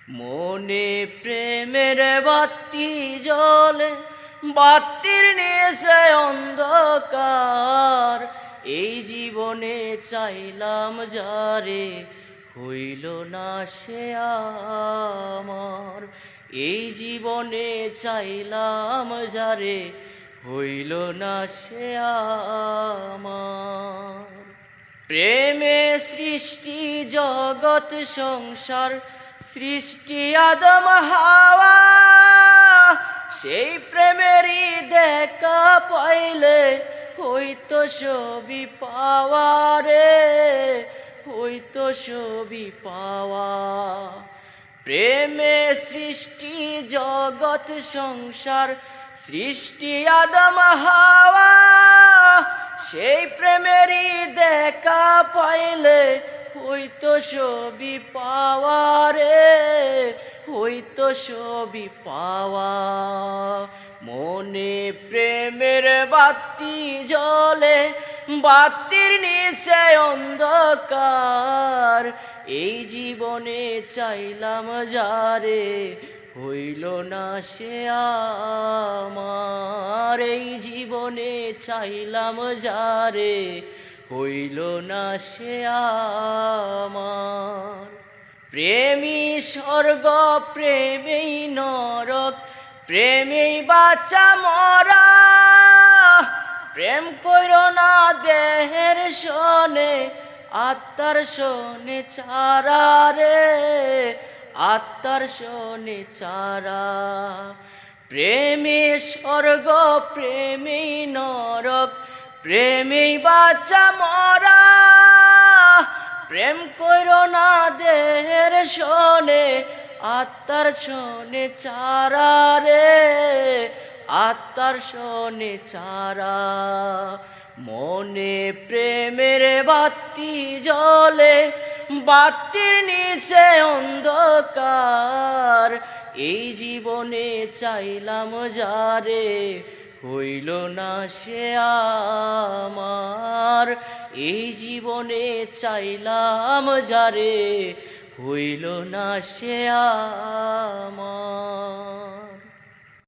মনে প্রেমের বাতি জ্বলে, বাতির নিয়েছে অন্ধকার। এই জীবনে চাইলাম যারে, হইল না সে আমার। এই জীবনে চাইলাম যারে, হইল না সে আমার। প্রেমে সৃষ্টি জগৎ সংসার, সৃষ্টি আদম হাওয়া। সেই প্রেমেরই দেখা পাইলে হইতো সবই পাওয়া রে, হইতো সবই পাওয়া। প্রেমে সৃষ্টি জগৎ সংসার, সৃষ্টি আদম হাওয়া। সেই প্রেমেরই দেখা পাইলে হইতো সবই পাওয়া রে, হইতো সবই পাওয়া। মনে প্রেমের বাতি জ্বলে, বাতির নিচে অন্ধকার। এই জীবনে চাইলাম যারে, হইল না সে আমার। এই জীবনে চাইলাম যারে, হইল না সে আমার। প্রেমী স্বর্গ প্রেমেই নরক, প্রেমেই বাঁচা মরা। প্রেম কইরো না দেহের শোনে, আত্মার শোনে চারা রে, আত্মার শোনে চারা। প্রেমে স্বর্গ প্রেমেই নরক, প্রেমেই বাঁচা মরা। প্রেম কইরো না দেহের শোনে, আত্মার শোনে চারা রে, আত্মার শোনে চারা। মনে প্রেমের বাতি জ্বলে, বাতির নিচে অন্ধকার। এই জীবনে চাইলাম যারে, হইল না সে আমার। এই জীবনে চাইলাম যারে, হইল না সে আমার।